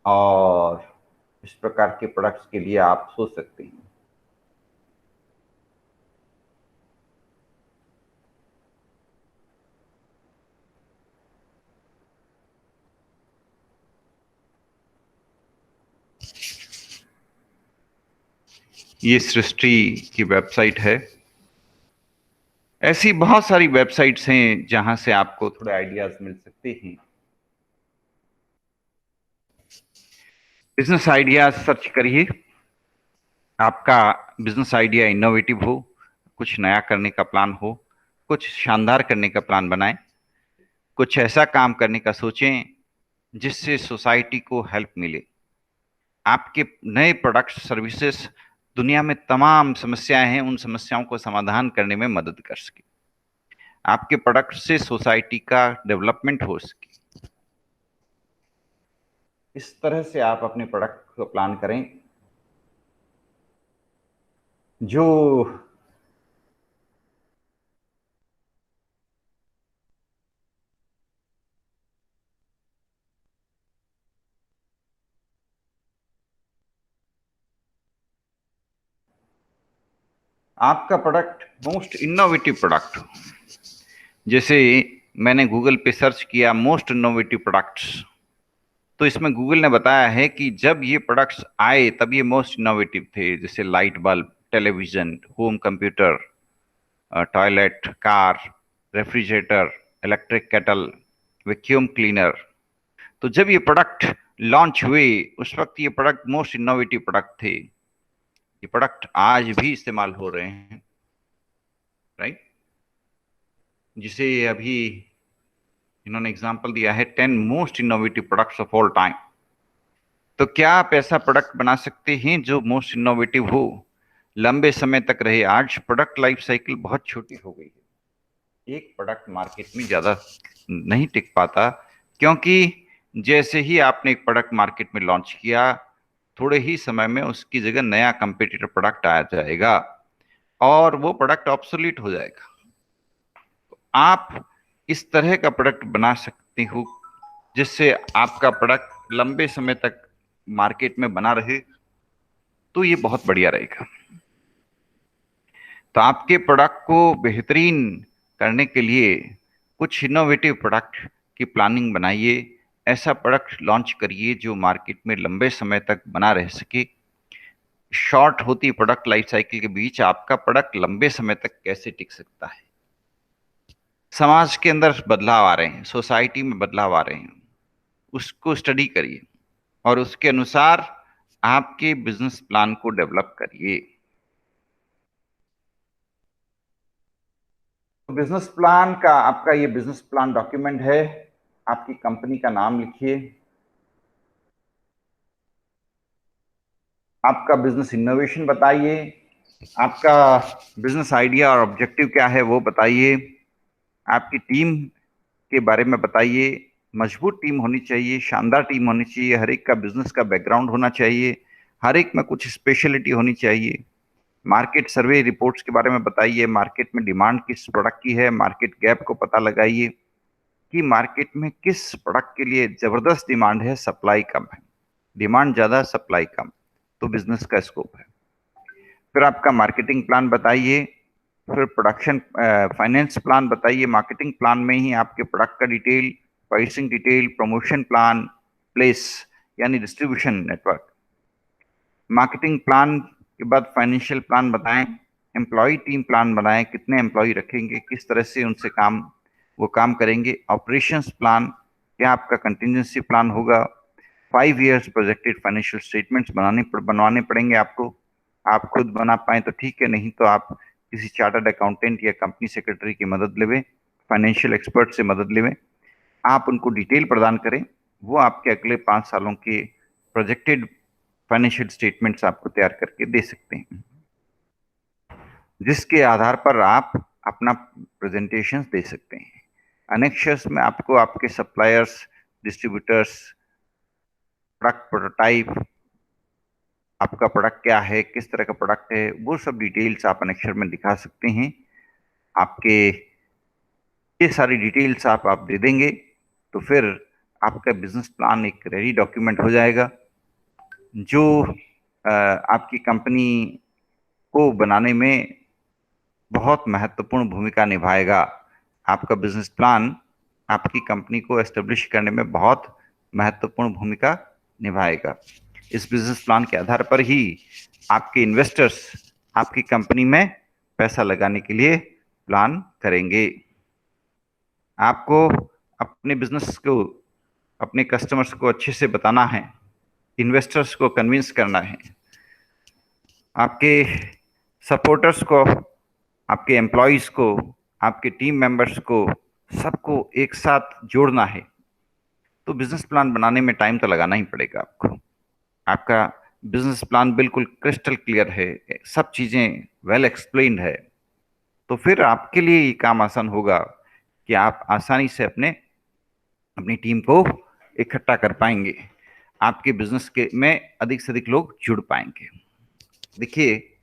और इस प्रकार के प्रोडक्ट्स के लिए आप सोच सकते हैं। ये सृष्टि की वेबसाइट है। ऐसी बहुत सारी वेबसाइट्स हैं जहां से आपको थोड़े आइडियाज मिल सकते हैं। बिजनेस आइडियाज सर्च करिए, आपका बिजनेस आइडिया इनोवेटिव हो, कुछ नया करने का प्लान हो, कुछ शानदार करने का प्लान बनाएं, कुछ ऐसा काम करने का सोचें जिससे सोसाइटी को हेल्प मिले। आपके नए प्रोडक्ट सर्विसेज दुनिया में तमाम समस्याएं हैं, उन समस्याओं को समाधान करने में मदद कर सके, आपके प्रोडक्ट से सोसाइटी का डेवलपमेंट हो सके। इस तरह से आप अपने प्रोडक्ट को प्लान करें जो आपका प्रोडक्ट मोस्ट इनोवेटिव प्रोडक्ट हो। जैसे मैंने गूगल पे सर्च किया मोस्ट इनोवेटिव प्रोडक्ट्स, तो इसमें गूगल ने बताया है कि जब ये प्रोडक्ट्स आए तब ये मोस्ट इनोवेटिव थे, जैसे light bulb, television, home computer, toilet, car, refrigerator, electric kettle, vacuum cleaner. तो जब ये प्रोडक्ट लॉन्च हुए उस वक्त ये प्रोडक्ट मोस्ट इनोवेटिव प्रोडक्ट थे। ये प्रोडक्ट आज भी इस्तेमाल हो रहे हैं, राइट। जिसे अभी इन्होंने एग्जांपल दिया है 10 most innovative products of all time. तो क्या आप ऐसा प्रोडक्ट बना सकते हैं जो मोस्ट इनोवेटिव हो, लंबे समय तक रहे? आज प्रोडक्ट लाइफ साइकिल बहुत छोटी हो गई है, एक प्रोडक्ट मार्केट में ज्यादा नहीं टिक पाता, क्योंकि जैसे ही आपने एक प्रोडक्ट मार्केट में लॉन्च किया थोड़े ही समय में उसकी जगह नया कंपटीटर प्रोडक्ट आ जाएगा और वो प्रोडक्ट ऑब्सोलीट हो जाएगा। आप इस तरह का प्रोडक्ट बना सकते हो जिससे आपका प्रोडक्ट लंबे समय तक मार्केट में बना रहे, तो ये बहुत बढ़िया रहेगा। तो आपके प्रोडक्ट को बेहतरीन करने के लिए कुछ इनोवेटिव प्रोडक्ट की प्लानिंग बनाइए, ऐसा प्रोडक्ट लॉन्च करिए जो मार्केट में लंबे समय तक बना रह सके। शॉर्ट होती प्रोडक्ट लाइफ साइकिल के बीच आपका प्रोडक्ट लंबे समय तक कैसे टिक सकता है। समाज के अंदर बदलाव आ रहे हैं, सोसाइटी में बदलाव आ रहे हैं, उसको स्टडी करिए और उसके अनुसार आपके बिजनेस प्लान को डेवलप करिए। बिजनेस प्लान का आपका ये बिजनेस प्लान डॉक्यूमेंट है, आपकी कंपनी का नाम लिखिए, आपका बिजनेस इनोवेशन बताइए, आपका बिजनेस आइडिया और ऑब्जेक्टिव क्या है वो बताइए, आपकी टीम के बारे में बताइए। मजबूत टीम होनी चाहिए, शानदार टीम होनी चाहिए, हर एक का बिजनेस का बैकग्राउंड होना चाहिए, हर एक में कुछ स्पेशलिटी होनी चाहिए। मार्केट सर्वे रिपोर्ट्स के बारे में बताइए, मार्केट में डिमांड किस प्रोडक्ट की है, मार्केट गैप को पता लगाइए कि मार्केट में किस प्रोडक्ट के लिए जबरदस्त डिमांड है, सप्लाई कम है। डिमांड ज्यादा, सप्लाई कम, तो बिजनेस का स्कोप है। फिर आपका मार्केटिंग प्लान बताइए, फिर प्रोडक्शन फाइनेंस प्लान बताइए। मार्केटिंग प्लान में ही आपके प्रोडक्ट का detail, pricing detail, promotion plan, place यानी डिस्ट्रीब्यूशन नेटवर्क। मार्केटिंग प्लान के बाद फाइनेंशियल प्लान बताएं, एम्प्लॉय टीम प्लान बनाएं, कितने एम्प्लॉय रखेंगे, किस तरह से उनसे वो काम करेंगे। ऑपरेशंस प्लान, क्या आपका कंटिजेंसी प्लान होगा। 5 इयर्स प्रोजेक्टेड फाइनेंशियल स्टेटमेंट्स बनवाने पड़ेंगे आपको। आप खुद बना पाए तो ठीक है, नहीं तो आप किसी चार्टर्ड अकाउंटेंट या कंपनी सेक्रेटरी की मदद लेवें, फाइनेंशियल एक्सपर्ट से मदद लेवें। आप उनको डिटेल प्रदान करें, वो आपके अगले 5 सालों के प्रोजेक्टेड फाइनेंशियल स्टेटमेंट्स आपको तैयार करके दे सकते हैं, जिसके आधार पर आप अपना प्रेजेंटेशन दे सकते हैं। अनेक्शंस में आपको आपके सप्लायर्स, डिस्ट्रीब्यूटर्स, प्रोडक्ट प्रोटोटाइप, आपका प्रोडक्ट क्या है, किस तरह का प्रोडक्ट है, वो सब डिटेल्स आप अनेक्षर में दिखा सकते हैं। आपके ये सारी डिटेल्स आप दे देंगे तो फिर आपका बिजनेस प्लान एक रेडी डॉक्यूमेंट हो जाएगा, जो आपकी कंपनी को बनाने में बहुत महत्वपूर्ण भूमिका निभाएगा। आपका बिजनेस प्लान आपकी कंपनी को एस्टेब्लिश करने में बहुत महत्वपूर्ण भूमिका निभाएगा। इस बिजनेस प्लान के आधार पर ही आपके इन्वेस्टर्स आपकी कंपनी में पैसा लगाने के लिए प्लान करेंगे। आपको अपने बिजनेस को, अपने कस्टमर्स को अच्छे से बताना है, इन्वेस्टर्स को कन्विंस करना है, आपके सपोर्टर्स को, आपके एम्प्लॉयज को, आपके टीम मेंबर्स को, सबको एक साथ जोड़ना है। तो बिजनेस प्लान बनाने में टाइम तो लगाना ही पड़ेगा आपको। आपका बिजनेस प्लान बिल्कुल क्रिस्टल क्लियर है, सब चीजें वेल एक्सप्लेन्ड है, तो फिर आपके लिए ये काम आसान होगा कि आप आसानी से अपनी टीम को इकट्ठा कर पाएंगे, आपके बिजनेस के में अधिक से अधिक लोग जुड़ पाएंगे। देखिए,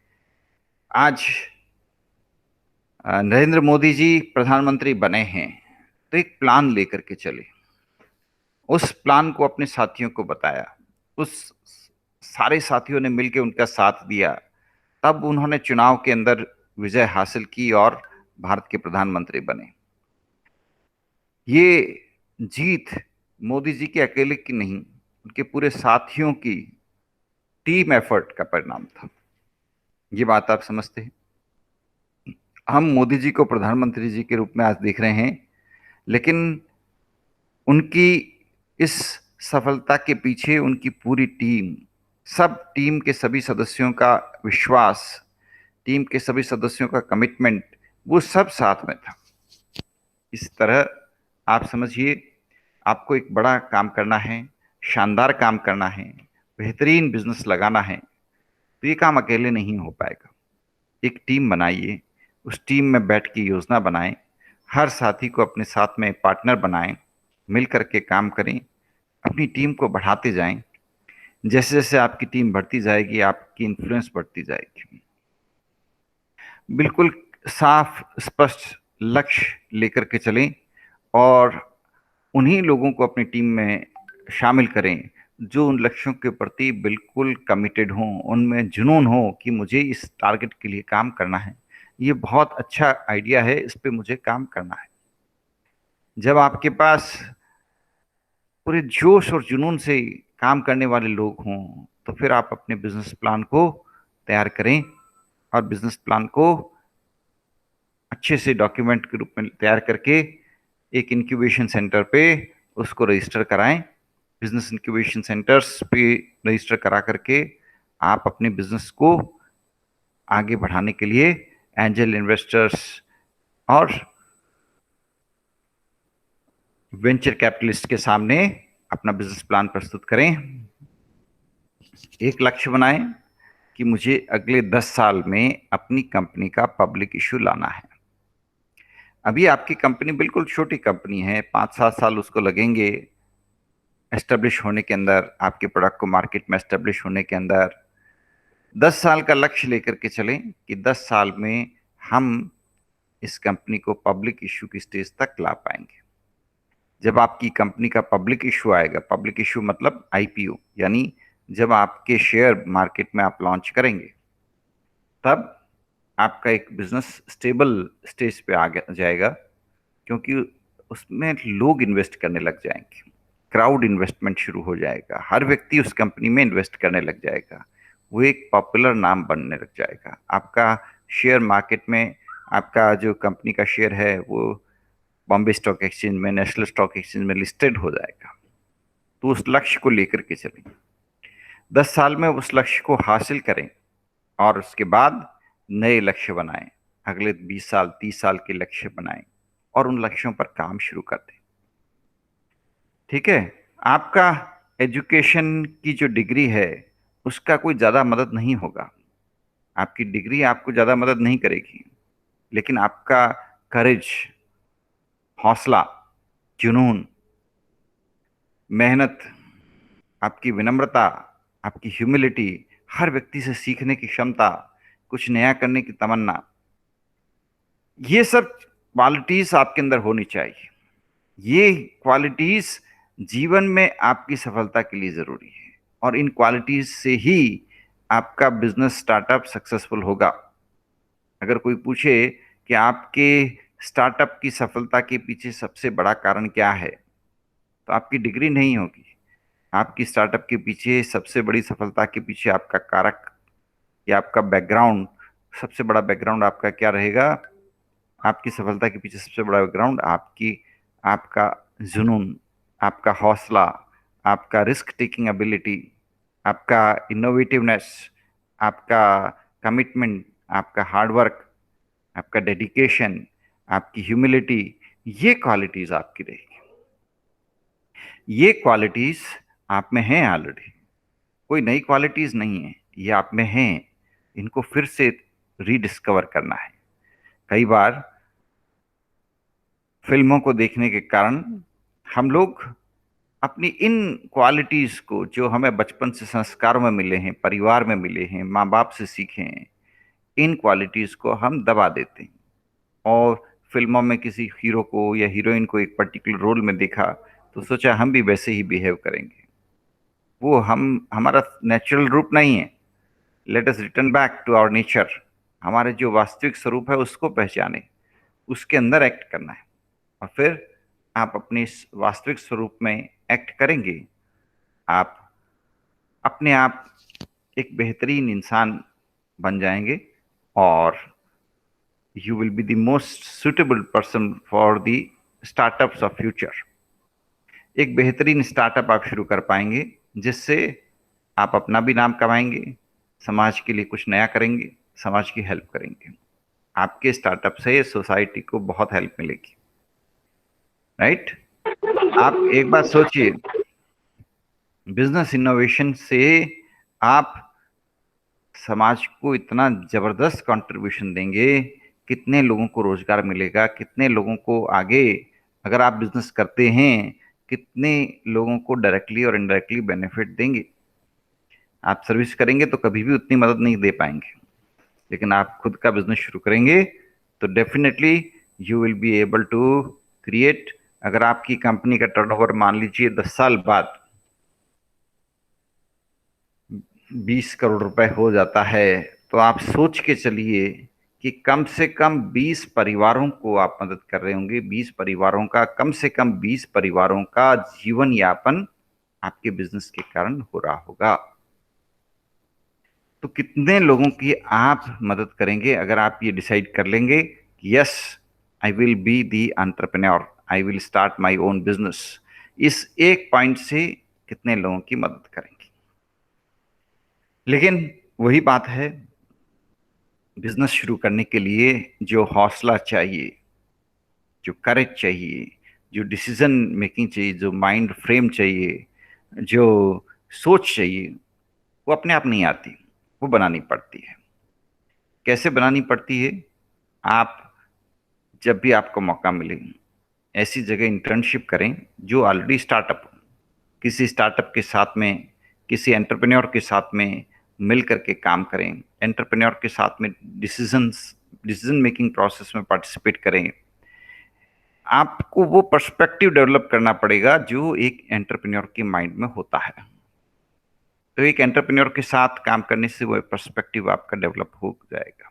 आज नरेंद्र मोदी जी प्रधानमंत्री बने हैं तो एक प्लान लेकर के चले, उस प्लान को अपने साथियों को बताया, उस सारे साथियों ने मिलकर उनका साथ दिया, तब उन्होंने चुनाव के अंदर विजय हासिल की और भारत के प्रधानमंत्री बने। ये जीत मोदी जी के अकेले की नहीं, उनके पूरे साथियों की टीम एफर्ट का परिणाम था। ये बात आप समझते हैं? हम मोदी जी को प्रधानमंत्री जी के रूप में आज देख रहे हैं, लेकिन उनकी इस सफलता के पीछे उनकी पूरी टीम, सब टीम के सभी सदस्यों का विश्वास, टीम के सभी सदस्यों का कमिटमेंट, वो सब साथ में था। इस तरह आप समझिए, आपको एक बड़ा काम करना है, शानदार काम करना है, बेहतरीन बिजनेस लगाना है, तो ये काम अकेले नहीं हो पाएगा। एक टीम बनाइए, उस टीम में बैठ के योजना बनाएं, हर साथी को अपने साथ में पार्टनर बनाएं, मिल करके काम करें, अपनी टीम को बढ़ाते जाएं। जैसे जैसे आपकी टीम बढ़ती जाएगी, आपकी इन्फ्लुएंस बढ़ती जाएगी। बिल्कुल साफ स्पष्ट लक्ष्य लेकर के चलें और उन्हीं लोगों को अपनी टीम में शामिल करें जो उन लक्ष्यों के प्रति बिल्कुल कमिटेड हों, उनमें जुनून हो कि मुझे इस टारगेट के लिए काम करना है, ये बहुत अच्छा आइडिया है, इस पे मुझे काम करना है। जब आपके पास पूरे जोश और जुनून से काम करने वाले लोग हों, तो फिर आप अपने बिजनेस प्लान को तैयार करें और बिजनेस प्लान को अच्छे से डॉक्यूमेंट के रूप में तैयार करके एक इंक्यूबेशन सेंटर पे उसको रजिस्टर कराएं। बिजनेस इंक्यूबेशन सेंटर्स पे रजिस्टर करा करके आप अपने बिजनेस को आगे बढ़ाने के लिए एंजल इन्वेस्टर्स और वेंचर कैपिटलिस्ट के सामने अपना बिजनेस प्लान प्रस्तुत करें। एक लक्ष्य बनाएं कि मुझे अगले 10 साल में अपनी कंपनी का पब्लिक इशू लाना है। अभी आपकी कंपनी बिल्कुल छोटी कंपनी है, 5-7 साल उसको लगेंगे एस्टेब्लिश होने के अंदर, आपके प्रोडक्ट को मार्केट में एस्टेब्लिश होने के अंदर। 10 साल का लक्ष्य लेकर के चलें कि 10 साल में हम इस कंपनी को पब्लिक इशू की स्टेज तक ला पाएंगे। जब आपकी कंपनी का पब्लिक इशू आएगा, पब्लिक इशू मतलब आईपीओ, यानी जब आपके शेयर मार्केट में आप लॉन्च करेंगे, तब आपका एक बिजनेस स्टेबल स्टेज पे आ जाएगा, क्योंकि उसमें लोग इन्वेस्ट करने लग जाएंगे, क्राउड इन्वेस्टमेंट शुरू हो जाएगा, हर व्यक्ति उस कंपनी में इन्वेस्ट करने लग जाएगा, वो एक पॉपुलर नाम बनने लग जाएगा। आपका शेयर मार्केट में, आपका जो कंपनी का शेयर है वो बॉम्बे स्टॉक एक्सचेंज में, नेशनल स्टॉक एक्सचेंज में लिस्टेड हो जाएगा। तो उस लक्ष्य को लेकर के चलें, 10 साल में उस लक्ष्य को हासिल करें और उसके बाद नए लक्ष्य बनाएं, अगले 20 साल 30 साल के लक्ष्य बनाएं और उन लक्ष्यों पर काम शुरू कर दें। ठीक है? आपका एजुकेशन की जो डिग्री है उसका कोई ज़्यादा मदद नहीं होगा, आपकी डिग्री आपको ज़्यादा मदद नहीं करेगी, लेकिन आपका करेज, हौसला, जुनून, मेहनत, आपकी विनम्रता, आपकी ह्यूमिलिटी, हर व्यक्ति से सीखने की क्षमता, कुछ नया करने की तमन्ना, ये सब क्वालिटीज आपके अंदर होनी चाहिए। ये क्वालिटीज जीवन में आपकी सफलता के लिए जरूरी है, और इन क्वालिटीज से ही आपका बिजनेस स्टार्टअप सक्सेसफुल होगा। अगर कोई पूछे कि आपके स्टार्टअप की सफलता के पीछे सबसे बड़ा कारण क्या है, तो आपकी डिग्री नहीं होगी। आपकी स्टार्टअप के पीछे सबसे बड़ी सफलता के पीछे आपका कारक या आपका बैकग्राउंड, सबसे बड़ा बैकग्राउंड आपका क्या रहेगा? आपकी सफलता के पीछे सबसे बड़ा बैकग्राउंड आपकी आपका जुनून, आपका हौसला, आपका रिस्क टेकिंग एबिलिटी, आपका इनोवेटिवनेस, आपका कमिटमेंट, आपका हार्डवर्क, आपका डेडिकेशन, आपकी ह्यूमिलिटी, ये क्वालिटीज आपकी रहेगी। ये क्वालिटीज आप में हैं ऑलरेडी, कोई नई क्वालिटीज नहीं है, ये आप में हैं। इनको फिर से रीडिस्कवर करना है। कई बार फिल्मों को देखने के कारण हम लोग अपनी इन क्वालिटीज को, जो हमें बचपन से संस्कारों में मिले हैं, परिवार में मिले हैं, माँ बाप से सीखे हैं, इन क्वालिटीज को हम दबा देते हैं। और फिल्मों में किसी हीरो को या हीरोइन को एक पर्टिकुलर रोल में देखा तो सोचा हम भी वैसे ही बिहेव करेंगे। वो हमारा नेचुरल रूप नहीं है। Let us return back to our nature. हमारे जो वास्तविक स्वरूप है उसको पहचाने, उसके अंदर एक्ट करना है, और फिर आप अपने इस वास्तविक स्वरूप में एक्ट करेंगे। आप अपने आप एक बेहतरीन इंसान बन जाएंगे, और you will be the most suitable person for the startups of future। एक बेहतरीन स्टार्टअप आप शुरू कर पाएंगे, जिससे आप अपना भी नाम कमाएंगे, समाज के लिए कुछ नया करेंगे, समाज की हेल्प करेंगे। आपके स्टार्टअप से सोसाइटी को बहुत हेल्प मिलेगी, राइट? आप एक बात सोचिए, बिजनेस इनोवेशन से आप समाज को इतना जबरदस्त कंट्रीब्यूशन देंगे, कितने लोगों को रोजगार मिलेगा, कितने लोगों को आगे, अगर आप बिजनेस करते हैं, कितने लोगों को डायरेक्टली और इनडायरेक्टली बेनिफिट देंगे। आप सर्विस करेंगे तो कभी भी उतनी मदद नहीं दे पाएंगे, लेकिन आप खुद का बिजनेस शुरू करेंगे तो definitely you will be able to create. अगर आपकी कंपनी का टर्नओवर मान लीजिए 10 साल बाद 20 करोड़ रुपए हो जाता है, तो आप सोच के चलिए कि कम से कम 20 परिवारों को आप मदद कर रहे होंगे। 20 परिवारों का, कम से कम 20 परिवारों का जीवन यापन आपके बिजनेस के कारण हो रहा होगा। तो कितने लोगों की आप मदद करेंगे अगर आप ये डिसाइड कर लेंगे कि yes, I will be the entrepreneur, I will start my own business. इस एक पॉइंट से कितने लोगों की मदद करेंगे। लेकिन वही बात है, बिजनेस शुरू करने के लिए जो हौसला चाहिए, जो करेज चाहिए, जो डिसीजन मेकिंग चाहिए, जो माइंड फ्रेम चाहिए, जो सोच चाहिए, वो अपने आप नहीं आती, वो बनानी पड़ती है। कैसे बनानी पड़ती है? आप जब भी आपको मौका मिले, ऐसी जगह इंटर्नशिप करें जो ऑलरेडी स्टार्टअप हो। किसी स्टार्टअप के साथ में, किसी एंटरप्रेन्योर के साथ में मिल करके काम करें। एंटरप्रेन्योर के साथ में डिसीजन मेकिंग प्रोसेस में पार्टिसिपेट करें। आपको वो पर्सपेक्टिव डेवलप करना पड़ेगा जो एक एंटरप्रेन्योर के माइंड में होता है। तो एक एंटरप्रेन्योर के साथ काम करने से वो पर्सपेक्टिव आपका डेवलप हो जाएगा,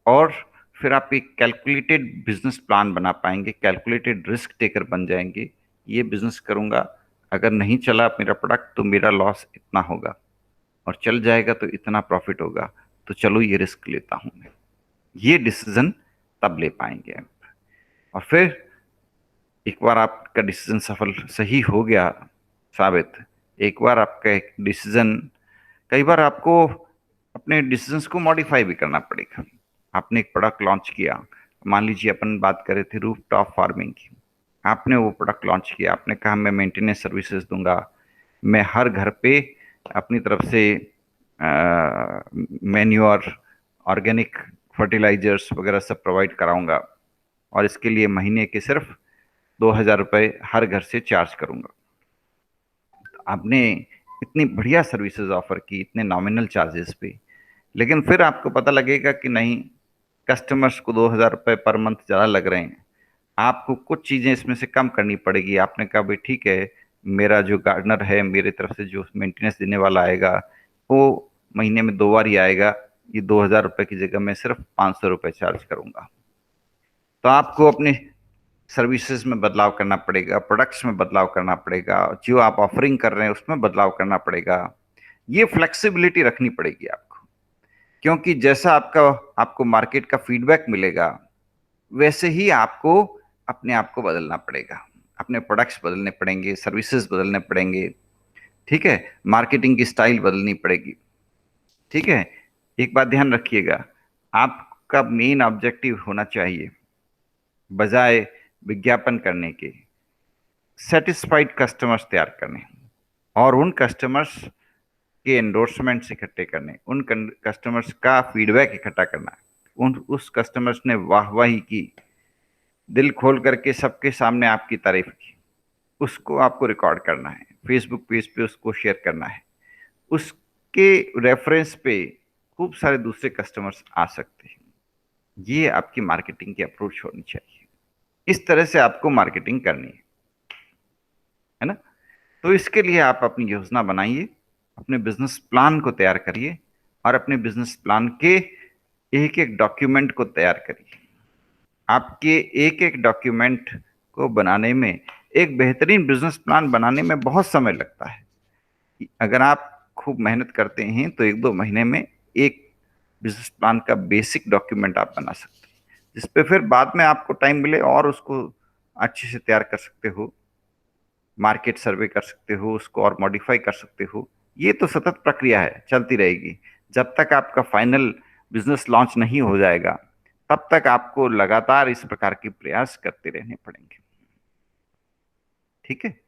और फिर आप एक कैलकुलेटेड बिजनेस प्लान बना पाएंगे, कैलकुलेटेड रिस्क टेकर बन जाएंगे। ये बिजनेस करूंगा, अगर नहीं चला मेरा प्रोडक्ट तो मेरा लॉस इतना होगा, और चल जाएगा तो इतना प्रॉफिट होगा, तो चलो ये रिस्क लेता हूं मैं। ये डिसीजन तब ले पाएंगे आप। और फिर एक बार आपका डिसीजन सही हो गया साबित, एक बार आपका एक डिसीजन, कई बार आपको अपने डिसीजंस को मॉडिफाई भी करना पड़ेगा। आपने एक प्रोडक्ट लॉन्च किया, मान लीजिए अपन बात कर रहे थे रूफ टॉप फार्मिंग की। आपने वो प्रोडक्ट लॉन्च किया, आपने कहा मैं मेंटेनेंस सर्विसेज दूंगा, मैं हर घर पे अपनी तरफ से मैन्योर, ऑर्गेनिक फर्टिलाइजर्स वगैरह सब प्रोवाइड कराऊंगा, और इसके लिए महीने के सिर्फ 2000 रुपये हर घर से चार्ज करूंगा। आपने इतनी बढ़िया सर्विसेज ऑफर की इतने नॉमिनल चार्जेस पे, लेकिन फिर आपको पता लगेगा कि नहीं, कस्टमर्स को 2,000 रुपये पर मंथ ज़्यादा लग रहे हैं, आपको कुछ चीज़ें इसमें से कम करनी पड़ेगी। आपने कहा भाई ठीक है, मेरा जो गार्डनर है मेरी तरफ से जो मेंटेनेंस देने वाला आएगा वो महीने में 2 बार ही आएगा, ये 2,000 रुपये की जगह मैं सिर्फ 500 रुपये चार्ज करूंगा। तो आपको अपने सर्विसेज में बदलाव करना पड़ेगा, प्रोडक्ट्स में बदलाव करना पड़ेगा, जो आप ऑफरिंग कर रहे हैं उसमें बदलाव करना पड़ेगा। ये फ्लेक्सिबिलिटी रखनी पड़ेगी आपको, क्योंकि जैसा आपको मार्केट का फीडबैक मिलेगा वैसे ही आपको अपने आप को बदलना पड़ेगा, अपने प्रोडक्ट्स बदलने पड़ेंगे, सर्विसेज बदलने पड़ेंगे, ठीक है, मार्केटिंग की स्टाइल बदलनी पड़ेगी। ठीक है, एक बात ध्यान रखिएगा, आपका मेन ऑब्जेक्टिव होना चाहिए बजाय विज्ञापन करने के सेटिस्फाइड कस्टमर्स तैयार करने और उन कस्टमर्स के एंडोर्समेंट्स इकट्ठे करने, उन कस्टमर्स का फीडबैक इकट्ठा करना, उस कस्टमर्स ने वाहवाही की, दिल खोल करके सबके सामने आपकी तारीफ की, उसको आपको रिकॉर्ड करना है, फेसबुक पेज पे उसको शेयर करना है, उसके रेफरेंस पे खूब सारे दूसरे कस्टमर्स आ सकते हैं। ये आपकी मार्केटिंग की अप्रोच होनी चाहिए। इस तरह से आपको मार्केटिंग करनी है ना। तो इसके लिए आप अपनी योजना बनाइए, अपने बिजनेस प्लान को तैयार करिए और अपने बिजनेस प्लान के एक एक डॉक्यूमेंट को तैयार करिए। आपके एक एक डॉक्यूमेंट को बनाने में, एक बेहतरीन बिजनेस प्लान बनाने में बहुत समय लगता है। अगर आप खूब मेहनत करते हैं तो 1-2 महीने में एक बिजनेस प्लान का बेसिक डॉक्यूमेंट आप बना सकते हैं, जिस पे फिर बाद में आपको टाइम मिले और उसको अच्छे से तैयार कर सकते हो, मार्केट सर्वे कर सकते हो, उसको और मॉडिफाई कर सकते हो। ये तो सतत प्रक्रिया है, चलती रहेगी। जब तक आपका फाइनल बिजनेस लॉन्च नहीं हो जाएगा तब तक आपको लगातार इस प्रकार के प्रयास करते रहने पड़ेंगे। ठीक है।